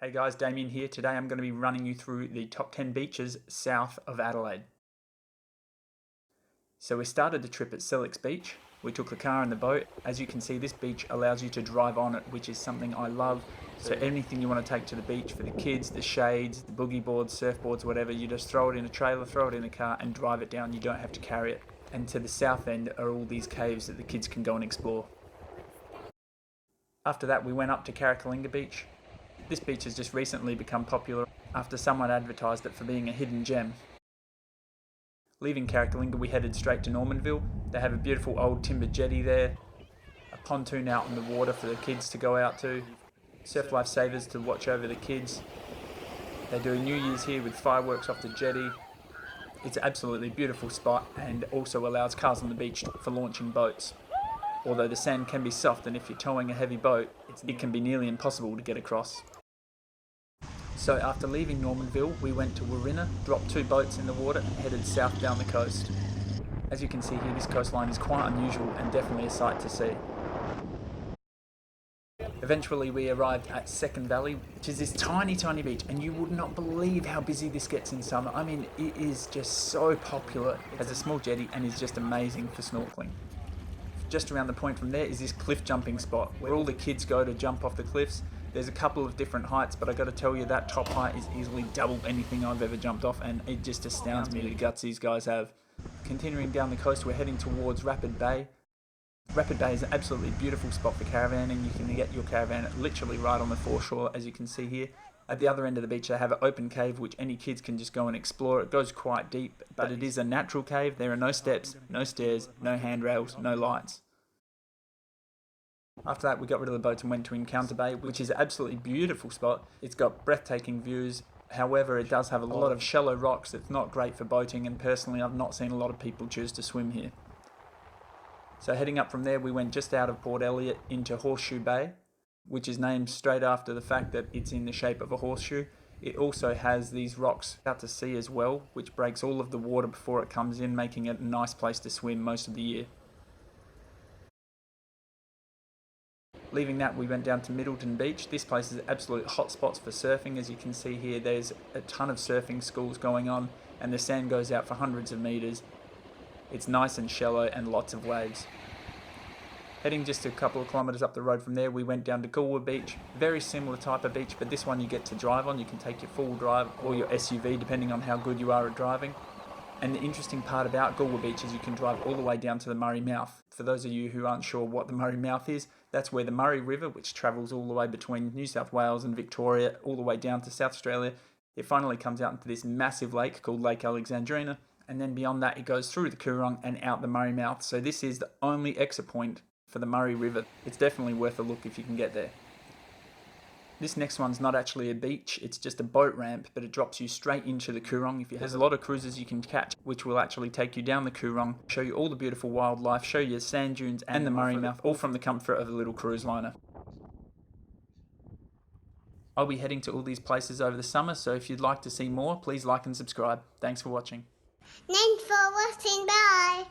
Hey guys, Damian here. Today I'm going to be running you through the top 10 beaches south of Adelaide. So we started the trip at Selix Beach. We took the car and the boat. As you can see, this beach allows you to drive on it, which is something I love. So anything you want to take to the beach for the kids, the shades, the boogie boards, surfboards, whatever, you just throw it in a trailer, throw it in a car and drive it down. You don't have to carry it. And to the south end are all these caves that the kids can go and explore. After that, we went up to Carrickalinga Beach. This beach has just recently become popular after someone advertised it for being a hidden gem. Leaving Carrickalinga, we headed straight to Normanville. They have a beautiful old timber jetty there, a pontoon out in the water for the kids to go out to, surf lifesavers to watch over the kids. They do a New Year's here with fireworks off the jetty. It's an absolutely beautiful spot and also allows cars on the beach for launching boats. Although the sand can be soft and if you're towing a heavy boat, it can be nearly impossible to get across. So after leaving Normanville, we went to Warinara, dropped 2 boats in the water and headed south down the coast. As you can see here, this coastline is quite unusual and definitely a sight to see. Eventually we arrived at Second Valley, which is this tiny beach, and you would not believe how busy this gets in summer. I mean, it is just so popular. It has a small jetty and is just amazing for snorkeling. Just around the point from there is this cliff jumping spot where all the kids go to jump off the cliffs. There's a couple of different heights, but I got to tell you that top height is easily double anything I've ever jumped off, and it just astounds me the guts these guys have. Continuing down the coast, we're heading towards Rapid Bay. Rapid Bay is an absolutely beautiful spot for caravanning. You can get your caravan literally right on the foreshore, as you can see here. At the other end of the beach, they have an open cave which any kids can just go and explore. It goes quite deep, but it is a natural cave. There are no steps, no stairs, no handrails, no lights. After that, we got rid of the boats and went to Encounter Bay, which is an absolutely beautiful spot. It's got breathtaking views. However, it does have a lot of shallow rocks. It's not great for boating, and personally, I've not seen a lot of people choose to swim here. So heading up from there, we went just out of Port Elliot into Horseshoe Bay, which is named straight after the fact that it's in the shape of a horseshoe. It also has these rocks out to sea as well, which breaks all of the water before it comes in, making it a nice place to swim most of the year. Leaving that, we went down to Middleton Beach. This place is absolute hotspots for surfing. As you can see here, there's a ton of surfing schools going on, and the sand goes out for hundreds of meters. It's nice and shallow and lots of waves. Heading just a couple of kilometers up the road from there, we went down to Goolwa Beach. Very similar type of beach, but this one you get to drive on. You can take your full drive or your SUV, depending on how good you are at driving. And the interesting part about Goolwa Beach is you can drive all the way down to the Murray Mouth. For those of you who aren't sure what the Murray Mouth is, that's where the Murray River, which travels all the way between New South Wales and Victoria, all the way down to South Australia, it finally comes out into this massive lake called Lake Alexandrina. And then beyond that, it goes through the Coorong and out the Murray Mouth. So this is the only exit point for the Murray River. It's definitely worth a look if you can get there. This next one's not actually a beach, it's just a boat ramp, but it drops you straight into the Coorong. There's a lot of cruises you can catch, which will actually take you down the Coorong, show you all the beautiful wildlife, show you sand dunes and the Murray Mouth, all from the comfort of a little cruise liner. I'll be heading to all these places over the summer, so if you'd like to see more, please like and subscribe. Thanks for watching. Thanks for watching, bye!